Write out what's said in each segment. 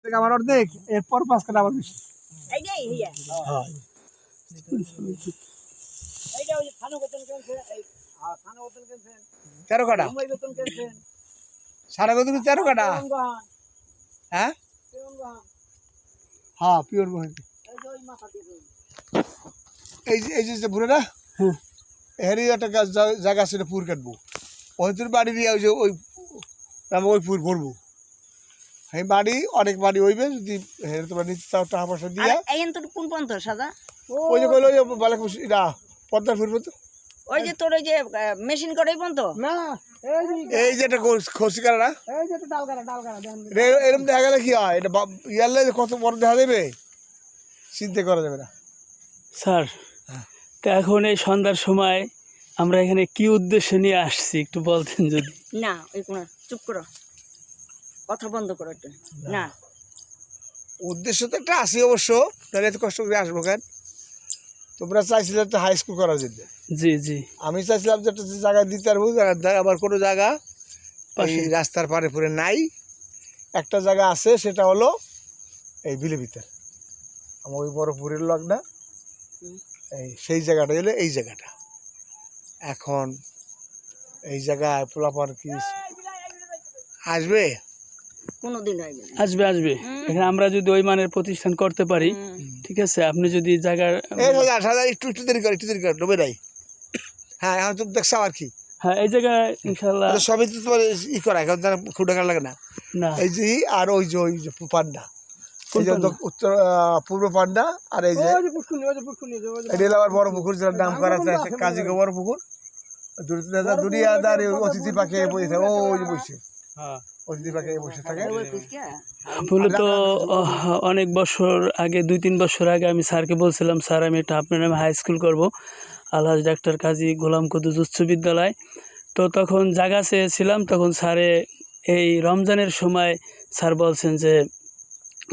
আমার অর্ধেক এরপর 5 কাটা আবার বেশি। এইটাই হইয়া হ্যাঁ এইটা ওই খানো বেতন কেনছে এই খানো বেতন কেনছে 13 কাটা মুম্বাই বেতন কেনছে সারা কত 13 কাটা হ্যাঁ হ্যাঁ পিওর বই এই যে ওই মাথা দিয়ে এই যে বুড়োটা হ্যাঁ এরই একটা গাছ জায়গা ছিল পুর কাটবো ওই বাড়ি দিয়ে ওই যে ওই পুর ভরবো এই বাড়ি অনেক বাড়ি হইবে যদি তোমার নিচে টাকা পয়সা দিয়া এই তো কোন পন্থ সাদা ওই যে কইলো যে বালাক এটা পদ্মার ফুরবো তো ওই যে তোর ওই যে মেশিন করেই পন্থ না এই যে একটা খসি কাটা না এই যে ডাল কাটা এরকম দেখা গেলে কি হয় এটা ইয়ারলে কত বড় দেখা দেবে চিন্তা করা যাবে না স্যার তো এখন এই সন্ধ্যার সময় আমরা এখানে কি উদ্দেশ্য নিয়ে আসছি একটু বলতেন যদি না ওই কোন চুপ করো কথা বন্ধ করো একটু না উদ্দেশ্য তো একটা আছে অবশ্য তাহলে এত কষ্ট করে আসবো কেন তোমরা চাইছিলে একটা হাই স্কুল করার জন্য জি জি আমি চাইছিলাম যে একটা জায়গা দিতে পারবো আবার কোনো জায়গা এই রাস্তার পারে পুরে নাই একটা জায়গা আছে সেটা হলো এই বিলে ভিতর আমার ওই বড় পুরের লগ না এই সেই জায়গাটা হলো এই জায়গাটা এখন এই জায়গায় পোলাপান কি আসবে কোনোদিন হইবে না আসবে আসবে এখানে আমরা যদি ওই মানের প্রতিষ্ঠান করতে পারি ঠিক আছে আপনি যদি জায়গার এই সাদা একটু দেরি করে ডুবে নাই হ্যাঁ এখন তুমি দেখছো আর কি হ্যাঁ এই জায়গায় ইনশাল্লাহ সবই তো তোমার ই করা এখন তারা খুব টাকা লাগে না না এই যে আর ওই যে পান্ডা এই যে উত্তর পূর্ব পান্ডা আর এই যে এটা আবার বড় পুকুর যেটা নাম করা আছে কাজীগো বড় পুকুর দুনিয়াদার অতিথি পাখি বসে ওই যে বসে হ্যাঁ অতিথি পাখি বসে থাকে মূলত অনেক বছর আগে 2-3 বছর আগে আমি স্যারকে বলছিলাম স্যার আমি একটা আপনার নামে হাই স্কুল করবো আলহাজ ডাক্তার কাজী গোলাম কুদ্দুস উচ্চ বিদ্যালয় তো তখন জায়গা চেয়েছিলাম তখন স্যারে এই রমজানের সময় স্যার বলছেন যে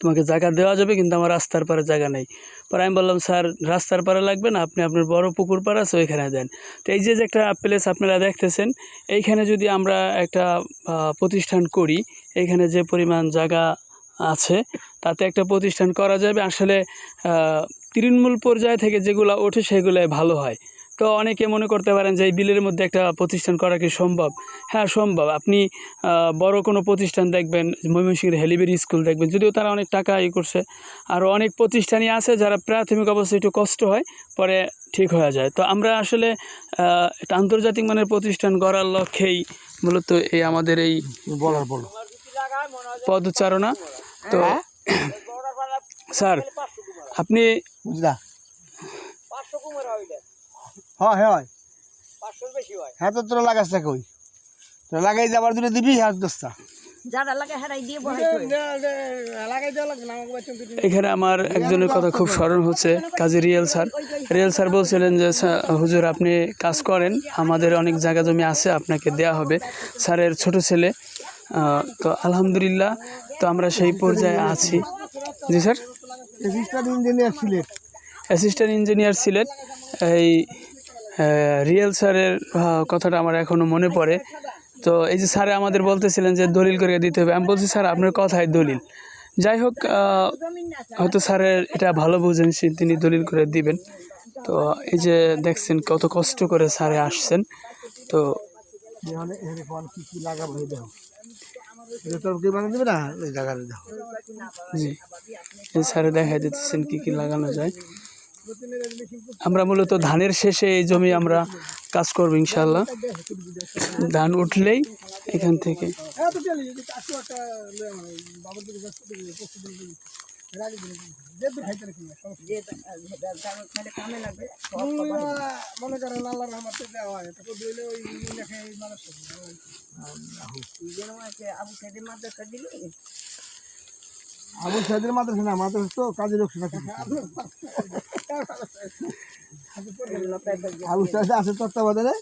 তোমাকে জায়গা দেওয়া যাবে কিন্তু আমার রাস্তার পারে জায়গা নেই পরে আমি বললাম স্যার রাস্তার পারে লাগবে না আপনি আপনার বড় পুকুর পাড় আছে ওইখানে দেন তো এই যে একটা প্লেস আপনারা দেখতেছেন এইখানে যদি আমরা একটা প্রতিষ্ঠান করি এইখানে যে পরিমাণ জায়গা আছে তাতে একটা প্রতিষ্ঠান করা যাবে আসলে তৃণমূল পর্যায় থেকে যেগুলো ওঠে সেগুলোই ভালো হয় তো অনেকে মনে করতে পারেন যে এই বিলের মধ্যে একটা প্রতিষ্ঠান করা কি সম্ভব হ্যাঁ সম্ভব আপনি বড় কোনো প্রতিষ্ঠান দেখবেন ময়মনসিংহের হেলিবেরি স্কুল দেখবেন যদিও তারা অনেক টাকা করছে আরও অনেক প্রতিষ্ঠানই আছে যারা প্রাথমিক অবস্থায় একটু কষ্ট হয় পরে ঠিক হয়ে যায় তো আমরা আসলে একটা আন্তর্জাতিক মানের প্রতিষ্ঠান গড়ার লক্ষ্যেই মূলত এই আমাদের এই পদচারণা তো স্যার আপনি বুঝলা হ্যাঁ হ্যাঁ হ্যাঁ তো তোরা লাগাস না কই তোরা লাগাই যাবার দূরে দিবি হ্যাঁ দোস্তা যারা লাগে হেরাই দিয়ে এখানে আমার একজনের কথা খুব স্মরণ হচ্ছে কাজী রিয়েল স্যার বলছিলেন যে হুজুর আপনি কাজ করেন আমাদের অনেক জায়গা জমি আছে আপনাকে দেয়া হবে স্যারের ছোট ছেলে তো আলহামদুলিল্লাহ তো আমরা সেই পর্যায়ে আছি জি স্যার অ্যাসিস্ট্যান্ট ইঞ্জিনিয়ার সিলেট এই রিয়েল স্যারের কথাটা আমার এখনও মনে পড়ে তো এই যে স্যারে আমাদের বলতেছিলেন যে দলিল করে দিতে হবে আমি বলছি স্যার আপনার কথাই দলিল যাই হোক হয়তো স্যারের এটা ভালো বুঝেন তিনি দলিল করে দিবেন তো এই যে দেখছেন কত কষ্ট করে স্যারে আসছেন তো জি স্যারে দেখাই দিতেছেন কি লাগানো যায় আমরা মূলত ধানের শেষে এই জমি আমরা কাজ করব ইনশাআল্লাহ ধান উঠলেই এখান থেকে আবু সাইদের মাদ্রাসা না মাদ্রাসা তো কাজে লোক আবু সাইদ আছে তত্ত্বাবধানে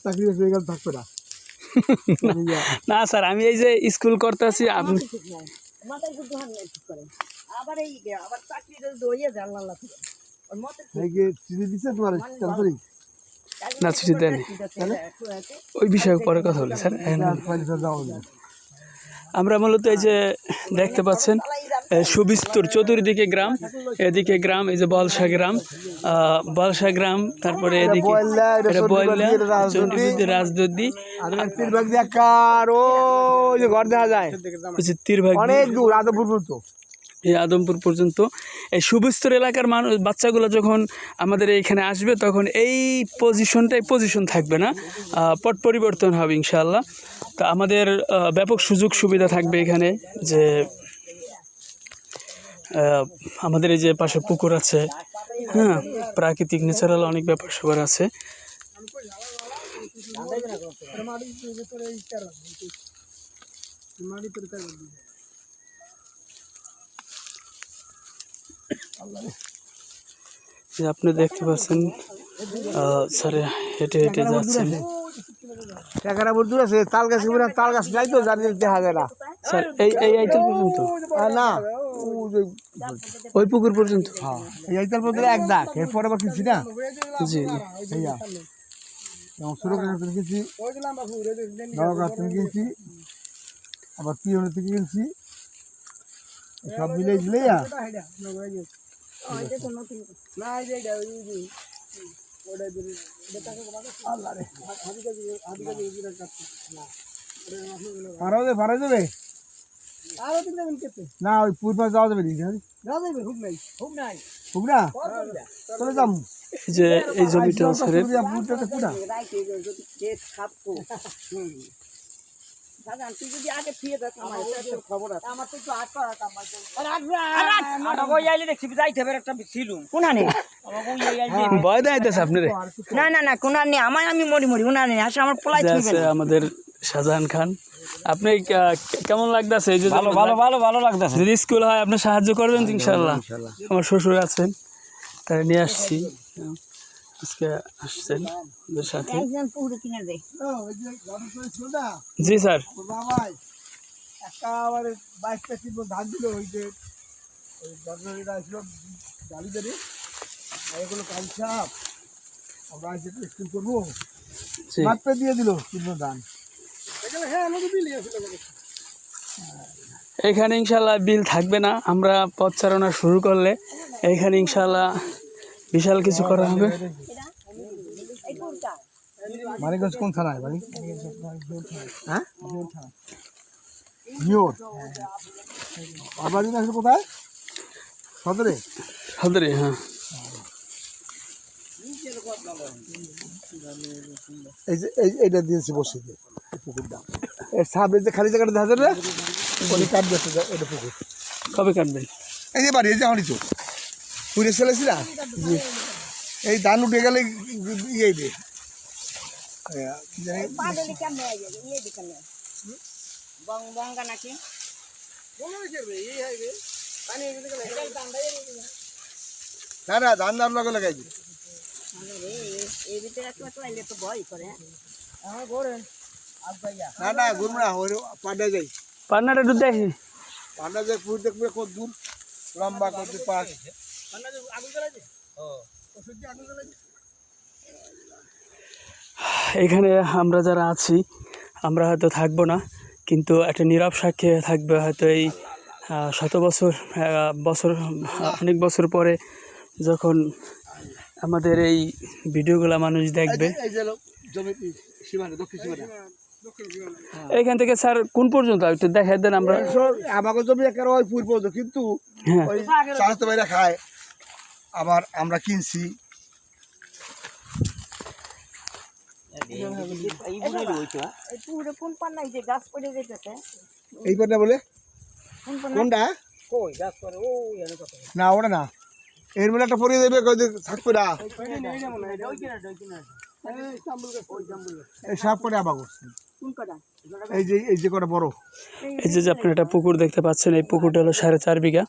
চাকরি হয়ে গেল থাকবে না না স্যার আমি এই যে স্কুল করতেছি আপনি না চিঠি দেন ওই বিষয়ে পরে কথা বলি স্যার আমরা মূলত এই যে দেখতে পাচ্ছেন সুবিস্তর চতুর্দিকে গ্রাম, এদিকে গ্রাম, এই যে বলসা গ্রাম, তারপরে এদিকে এটা বয়লা, চণ্ডীপুর রাজদদ্দি, আর তিরভাগ দিয়ে কার ওই যে ঘর দেখা যায় তীরভাগ অনেক দূর আদমপুর পর্যন্ত। এই আদমপুর পর্যন্ত। এই সুবিস্তর এলাকার মানুষ বাচ্চাগুলো যখন আমাদের এইখানে আসবে তখন এই পজিশন থাকবে না, পট পরিবর্তন হবে ইনশাআল্লাহ। তো আমাদের ব্যাপক সুযোগ সুবিধা থাকবে এখানে, যে আমাদের এই যে পাশে পুকুর আছে, হ্যাঁ, প্রাকৃতিক ন্যাচারাল অনেক ব্যাপার স্যাপার আছে। যে আপনি দেখতে পাচ্ছেন স্যার হেঁটে হেঁটে যাচ্ছেন। এখানে বহু দূর আছে, তাল গাছ তাল গাছ নাই তো জানি দেখা যায় না স্যার এই আইতেল পর্যন্ত না ওই পুকুর পর্যন্ত? হ্যাঁ, এই আইতাল পর্যন্ত এক দাগ, এরপরে আবার কিনছি না। জি সুরক্ষা কিনছি, নবগাছ থেকে কিনছি, আবার পিওন থেকে কিনছি, সব মিলে দিলে ভাড়া যাবে না, ওই পূর্ব যাওয়া যাবে হুক না চলে যাম। এই যে এই জমিটা স্যারের, ভয় দেখাইতেছে আপনারে? না কোনার নেই আমার, আমি মরি উনার নেই আসে আমার পোলাই আমাদের শাহজাহান খান। আপনি কেমন লাগতেছে? এই যে ভালো লাগতেছে। যদি স্কুল হয় আপনি সাহায্য করবেন তো ইনশাল্লাহ? আমার শ্বশুর আছেন, তাই নিয়ে আসছি, আজকে আসছেন ওদের সাথে। জি স্যার। ধান দিল ওই যে এগুলো কাল সাপ আমরা স্কুল করবো, মাত্রা দিয়ে দিল কিন্তু ধান। এখানে ইনশাল্লাহ বিল থাকবে না, আমরা পথ চালনা শুরু করলে এখানে ইনশাল্লাহ বিশাল কিছু করা হবে। মানিকগঞ্জ কোন থানায় বাড়ি? হ্যাঁ, আর বাড়ি না কোথায়? সদরে। হ্যাঁ। এই যে এইটা দিয়েছি বসে দিয়ে পুকুরটা, এর সামনে যে খালি জায়গাটা দেখা যাবে উনি কাটবে এটা পুকুর। কবে কাটবেন? এই যে বাড়ি, এই যে আমারই তো পুরে চলেছি না, এই ধান উঠে গেলে ইয়ে দিয়ে না ধান ধান লগে লাগাই দিই। না ঘুরবো না, ওই পান্ডা যাই, পান্নাটা একটু দেখি। পান্ডা যাই পুর দেখবে কত দূর লম্বা, কত পাশ। এখানে আমরা যারা আছি আমরা হয়তো থাকবো না, কিন্তু একটা নীরব সাক্ষী থাকবে হয়তো এই শত বছর অনেক বছর পরে যখন আমাদের এই ভিডিওগুলো মানুষ দেখবে। এইখান থেকে স্যার কোন পর্যন্ত একটু দেখাই দেন? আমরা আমাকে জমি একেবারে ওই পূর্ব পর্যন্ত, কিন্তু ওই চাষতে বাইরে খায়, আবার আমরা কিনছি। এই পান্ডা বলে কোনটা? না ওটা না, এর মধ্যে একটা পরিয়ে দেবে থাকবে না, সব করে আবার করছি। এই যে কটা বড়, এই যে আপনার একটা পুকুর দেখতে পাচ্ছেন, এই পুকুরটা হলো 4.5 বিঘা।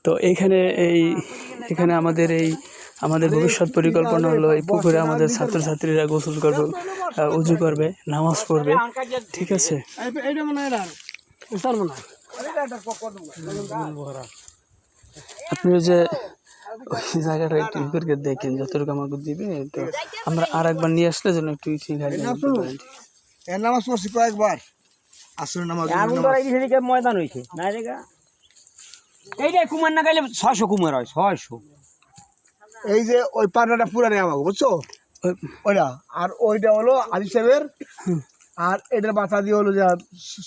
তো এখানে আমাদের ভবিষ্যৎ পরিকল্পনা হলো এই পুকুরে আমাদের ছাত্রছাত্রীরা গোসল করবে, উজু করবে, নামাজ পড়বে, ঠিক আছে? আপনি যে ওই জায়গাটা একটু করে দেখেন, যতটুকু আমাকে দিবে তো আমরা আর একবার নিয়ে আসলে যেন একটু নামাজ পড়ছি কয়েকবার, আসর নামাজ আগুন ধরাই দিছে দিকে ময়দান হইছে না দেখা এইটাই কুমার না গাইলে 600 কুমার হয় 600 এই যে ওই পান্নাটা পুরা নেই আমাকে বুঝছো ওইটা আর ওইটা হলো আলি সাহেবের আর এটার মাথা দিয়ে হলো যে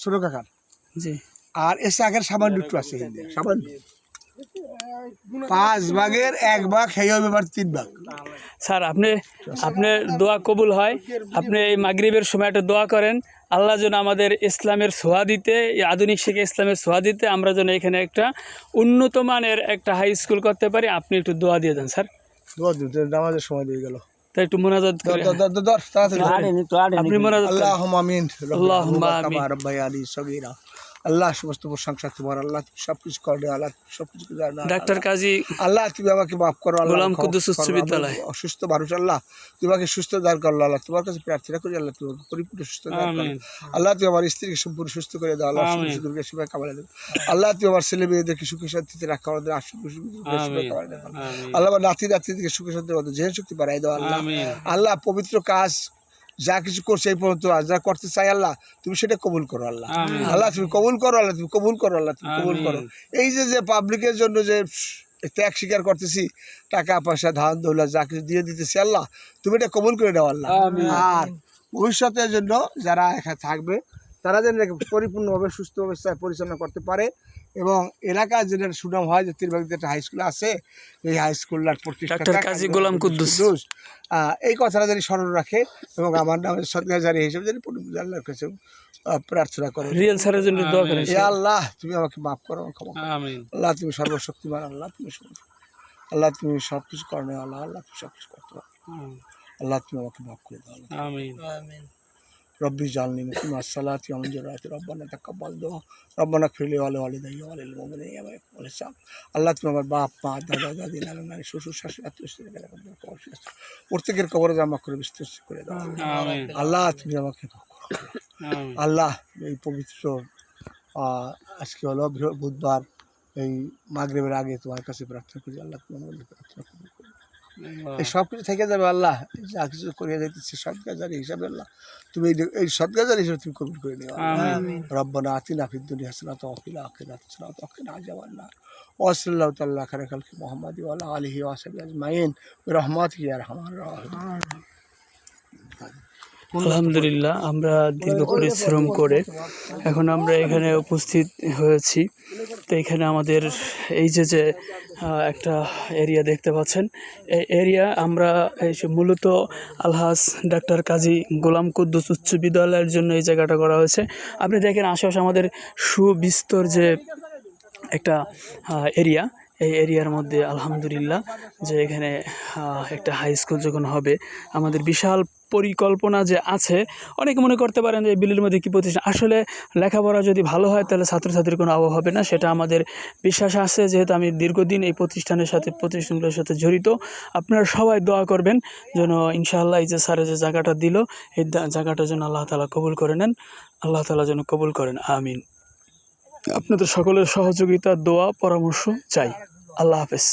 ছোট কাকার জি আর এসে আগের সামান্য একটু আছে সামান্য 5 ভাগের 1 ভাগ সেই হবে এবার 3 ভাগ স্যার আপনার দোয়া কবুল হয়। আপনি এই মাগরিবের সময় একটা দোয়া করেন, আল্লাহ যেন আমাদের ইসলামের ছোঁয়া দিতে, এই আধুনিক শিক্ষা ইসলামের ছোঁয়া দিতে আমরা যেন এখানে একটা উন্নত মানের একটা হাই স্কুল করতে পারি। আপনি একটু দোয়া দিয়ে দেন স্যার। দোয়া দিন নামাজের সময় দিয়ে গেল তাই একটু মোনাজাত করে আপনি মোনাজাত করেন। আল্লাহুম্মা আমিন আল্লাহুম্মা আমিন। রাব্বায়ানি সগীরা আল্লাহ সমস্ত প্রশংসা তোমার আল্লাহ সবকিছু করে আল্লাহ সবকিছু জানো ডাক্তার কাজী আল্লাহ তুমি আমাকে মাফ করো আল্লাহ গোলাম কুদ্দুস উচ্চ বিদ্যালয় অসুস্থ মানুষ আল্লাহ তুমি আমাকে সুস্থ দান করো আল্লাহ তোমার কাছে প্রার্থনা করি আল্লাহ তুমি আমাকে পরিপূর্ণ সুস্থ দান করো আমিন আল্লাহ তুমি আমার স্ত্রীকে সম্পূর্ণ সুস্থ করে দাও আল্লাহ আমিন সুখে সেবা কামালে দেবে আল্লাহ তুমি আমার ছেলে মেয়েদেরকে সুখে শান্তিতে রাখা আমাদের আশু সেবা আমিন কামালে দেবে আমিন আল্লাহ আমার নাতি নাতিদেরকে সুখে শান্তির মধ্যে জেহেন শক্তি বাড়াই দাও আল্লাহ আমিন আল্লাহ পবিত্র কাজ যা কিছু করছে এই পর্যন্ত আজ যা করতে চাই আল্লাহ তুমি সেটা কবুল করো আল্লাহ আমিন আল্লাহ তুমি কবুল করো আল্লাহ তুমি কবুল করো আল্লাহ তুমি কবুল করো এই যে পাবলিকের জন্য যে ত্যাগ স্বীকার করতেছি টাকা পয়সা ধান দৌলত যা কিছু দিয়ে দিতেছি আল্লাহ তুমি এটা কবুল করে দাও আল্লাহ আর ভবিষ্যতের জন্য যারা এখানে থাকবে তারা যেন পরিপূর্ণভাবে সুস্থভাবে পরিচালনা করতে পারে এবং এলাকার যেটা সুনাম হয় যে তিরবাগিতে একটা হাই স্কুল আছে এই হাই স্কুলটার ডাক্তার কাজী গোলাম কুদ্দুস এই কথাটা যেন স্মরণ রাখে এবং আমার নামে সদগাজারি হিসেবে যেন আল্লাহর কাছে প্রার্থনা করে রিয়েল স্যারের জন্য দোয়া করেন হে আল্লাহ তুমি আমাকে মাফ করো ক্ষমা করো আমিন আল্লাহ তুমি সর্বশক্তিমান আল্লাহ তুমি আল্লাহ তুমি সব কিছু করো আল্লাহ আল্লাহ তুমি সব কিছু করতে পারো আল্লাহ তুমি আমাকে মাফ করে দাও আমিন রব্বি জালনি মুকিম আসসালাতি ওয়া মুনজিরাতি রব্বানা তাকাব্বাল দুআ রব্বানা ফিরলি ওয়া লিওয়ালিদাইয়া ওয়া লিল মুমিনিনা ওয়া ইয়াকুমুল হিসাব আল্লাহ তুমি আমার বাপ মা দাদা দাদি নানা নানি শ্বশুর শাশুড়ি আত্মীয় প্রত্যেকের কবরে জামা করে বিস্তৃত করে দাও আমিন আল্লাহ তুমি আমাকে মাফ করো আমিন আল্লাহ এই পবিত্র আজকে হলো বুধবার এই মাগরিবের আগে তোমার কাছে প্রার্থনা করি আল্লাহ তুমি আমাদের প্রার্থনা কবুল করো এই সব কিছু থেকে যাবে আল্লাহ যা কিছু করিয়া যাইতেছে সদগাজারি হিসাবে আল্লাহ তুমি এই সদগাজারি হিসাবে তুমি কবুল করে নিও রব্বানা আতিনা ফিদ দুনিয়া হাসানাতাও ওয়া ফিল আখিরাতি হাসানাতাও ওয়া কিনা আযাবান্নার ওয়া সাল্লাল্লাহু তাআলা খায়রা খালকি মুহাম্মাদি ওয়া আলা আলিহি ওয়া সাহবিহি আজমাইন বিরহমাতিকা ইয়া আরহামার রাহিমিন। আলহামদুলিল্লাহ আমরা দীর্ঘ পরিশ্রম করে এখন আমরা এখানে উপস্থিত হয়েছি। তো এখানে আমাদের এই যে একটা এরিয়া দেখতে পাচ্ছেন, এই এরিয়া আমরা মূলত আলহাজ ডাক্তার কাজী গোলাম কুদ্দুস উচ্চ বিদ্যালয়ের জন্য এই জায়গাটা করা হয়েছে। আপনি দেখেন আশেপাশে আমাদের সুবিস্তর যে একটা এরিয়া, এই এরিয়ার মধ্যে আলহামদুলিল্লাহ যে এখানে একটা হাই স্কুল যখন হবে, আমাদের বিশাল পরিকল্পনা যে আছে। অনেকে মনে করতে পারেন যে বিলের মধ্যে কী প্রতিষ্ঠান, আসলে লেখাপড়া যদি ভালো হয় তাহলে ছাত্রছাত্রীর কোনো অভাব হবে না, সেটা আমাদের বিশ্বাস আছে। যেহেতু আমি দীর্ঘদিন এই প্রতিষ্ঠানগুলোর সাথে জড়িত, আপনারা সবাই দোয়া করবেন যেন ইনশাআল্লাহ এই যে স্যারের যে জায়গাটা দিল, এই জায়গাটার জন্য আল্লাহ তাআলা কবুল করে নেন, আল্লাহ তাআলা যেন কবুল করেন, আমিন। আপনাদের সকলের সহযোগিতা, দোয়া, পরামর্শ চাই। আল্লাহ হাফেজ।